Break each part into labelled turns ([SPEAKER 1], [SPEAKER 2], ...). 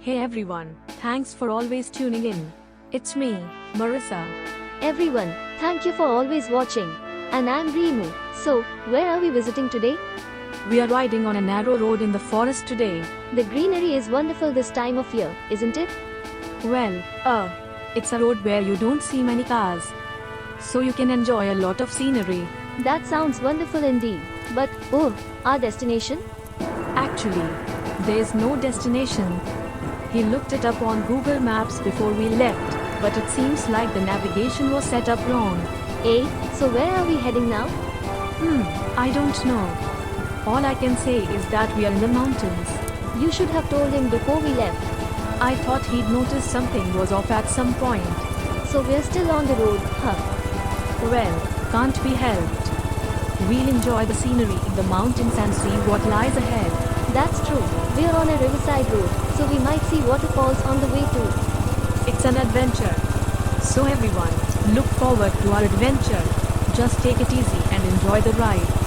[SPEAKER 1] Hey everyone, thanks for always tuning in. It's me, Marissa.
[SPEAKER 2] Everyone, thank you for always watching. And I'm Rimu. So, where are we visiting today?
[SPEAKER 1] We are riding on a narrow road in the forest today.
[SPEAKER 2] The greenery is wonderful this time of year, isn't it?
[SPEAKER 1] Well, it's a road where you don't see many cars. So you can enjoy a lot of scenery.
[SPEAKER 2] That sounds wonderful indeed. But, our destination?
[SPEAKER 1] Actually, there is no destination. He looked it up on Google Maps before we left, but it seems like the navigation was set up wrong.
[SPEAKER 2] So where are we heading now?
[SPEAKER 1] I don't know. All I can say is that we are in the mountains.
[SPEAKER 2] You should have told him before we left.
[SPEAKER 1] I thought he'd noticed something was off at some point.
[SPEAKER 2] So we're still on the road, huh?
[SPEAKER 1] Well, can't be helped. We'll enjoy the scenery in the mountains and see what lies ahead.
[SPEAKER 2] That's true. We're on a riverside road, so we might see waterfalls on the way too.
[SPEAKER 1] It's an adventure. So everyone, look forward to our adventure. Just take it easy and enjoy the ride.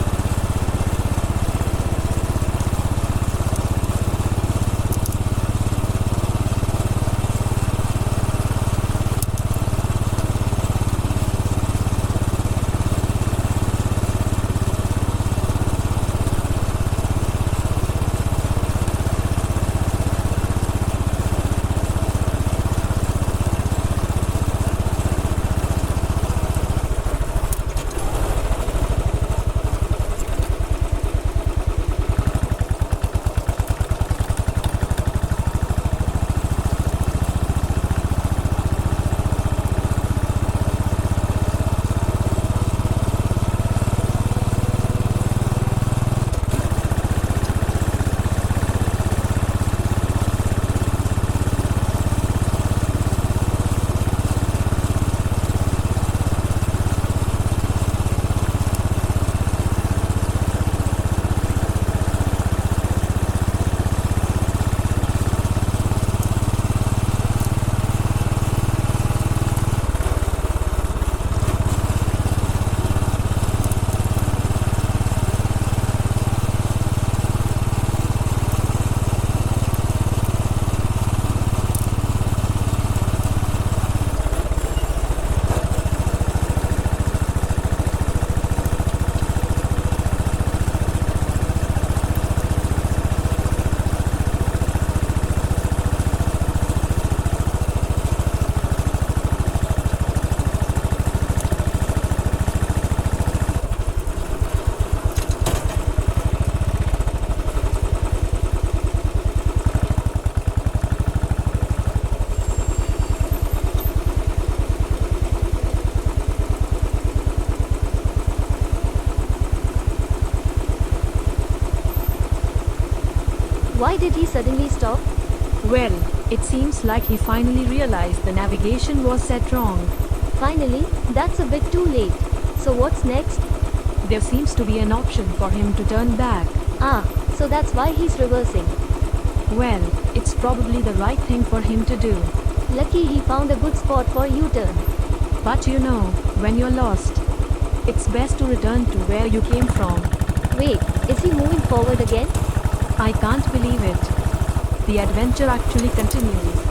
[SPEAKER 2] Why did he suddenly stop?
[SPEAKER 1] Well, it seems like he finally realized the navigation was set wrong.
[SPEAKER 2] Finally? That's a bit too late. So what's next?
[SPEAKER 1] There seems to be an option for him to turn back.
[SPEAKER 2] So that's why he's reversing.
[SPEAKER 1] Well, it's probably the right thing for him to do.
[SPEAKER 2] Lucky he found a good spot for U-turn.
[SPEAKER 1] But you know, when you're lost, it's best to return to where you came from.
[SPEAKER 2] Wait, is he moving forward again?
[SPEAKER 1] I can't believe it. The adventure actually continues.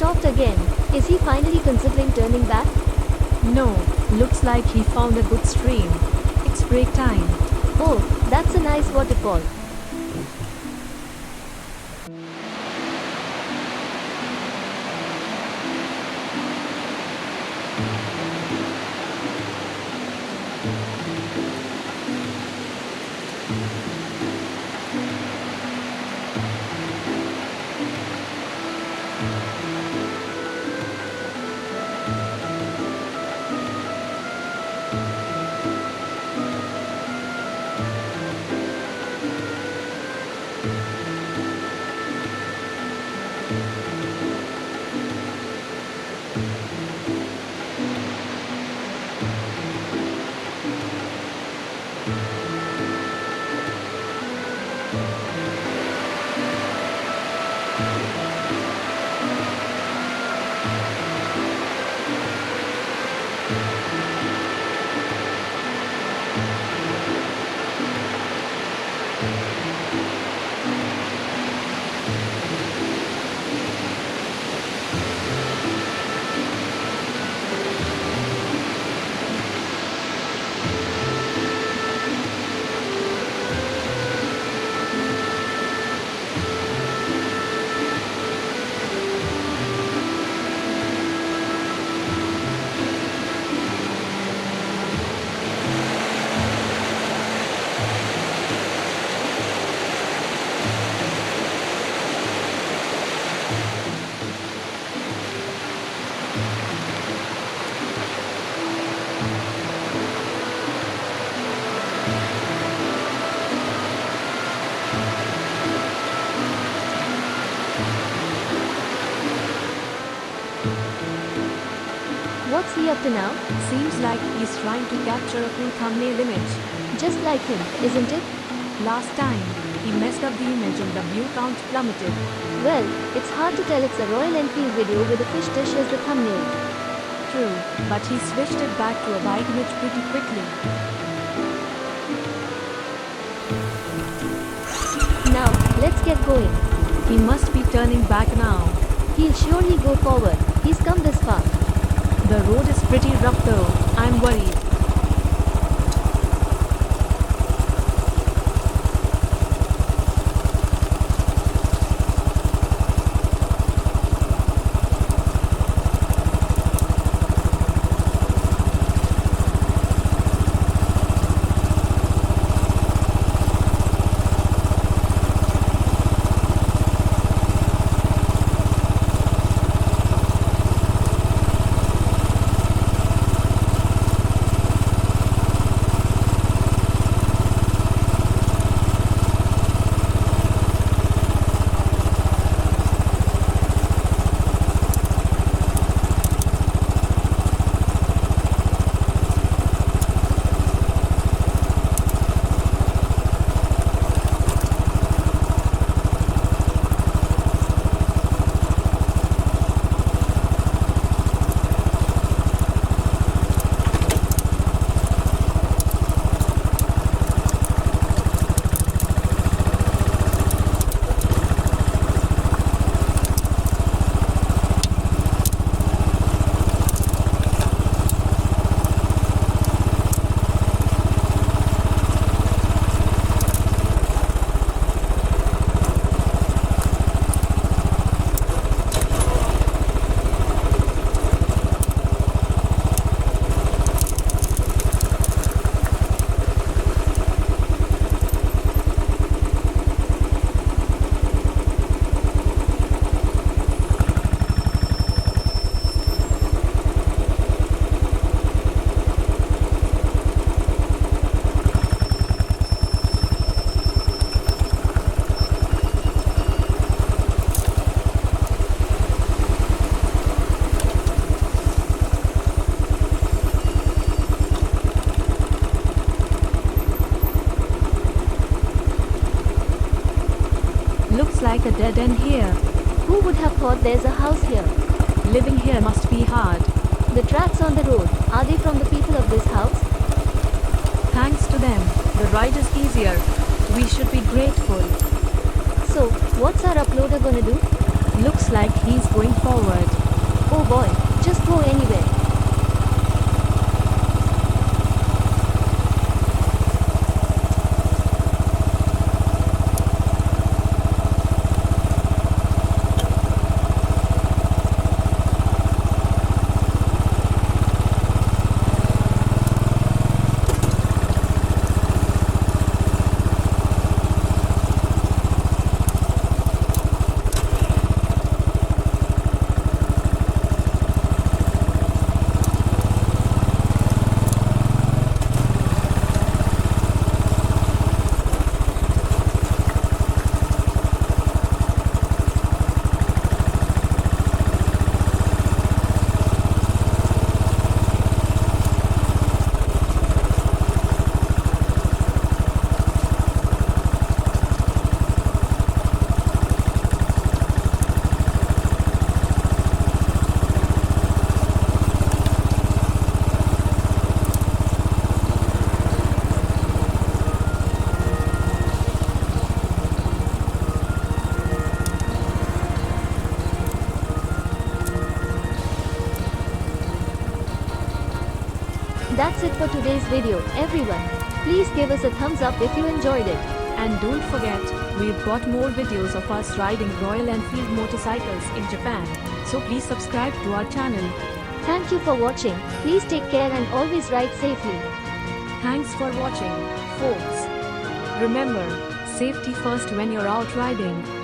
[SPEAKER 2] stopped again. Is he finally considering turning back?
[SPEAKER 1] No, looks like he found a good stream. It's break time.
[SPEAKER 2] Oh, that's a nice waterfall. What's he up to now?
[SPEAKER 1] Seems like he's trying to capture a cool thumbnail image.
[SPEAKER 2] Just like him, isn't it?
[SPEAKER 1] Last time, he messed up the image and the view count plummeted.
[SPEAKER 2] Well, it's hard to tell it's a Royal Enfield video with a fish dish as the thumbnail.
[SPEAKER 1] True, but he switched it back to a bike image pretty quickly.
[SPEAKER 2] Now, let's get going.
[SPEAKER 1] He must be turning back now.
[SPEAKER 2] He'll surely go forward. He's come this far.
[SPEAKER 1] The road is pretty rough though. I'm worried. Looks like a dead end here.
[SPEAKER 2] Who would have thought there's a house here?
[SPEAKER 1] Living here must be hard.
[SPEAKER 2] The tracks on the road, are they from the people of this house?
[SPEAKER 1] Thanks to them, the ride is easier. We should be grateful.
[SPEAKER 2] So, what's our uploader gonna do?
[SPEAKER 1] Looks like he's going forward.
[SPEAKER 2] Oh boy, just go anywhere. That's it for today's video, everyone. Please give us a thumbs up if you enjoyed it.
[SPEAKER 1] And don't forget, we've got more videos of us riding Royal Enfield motorcycles in Japan, so please subscribe to our channel.
[SPEAKER 2] Thank you for watching. Please take care and always ride safely.
[SPEAKER 1] Thanks for watching, folks. Remember, safety first when you're out riding.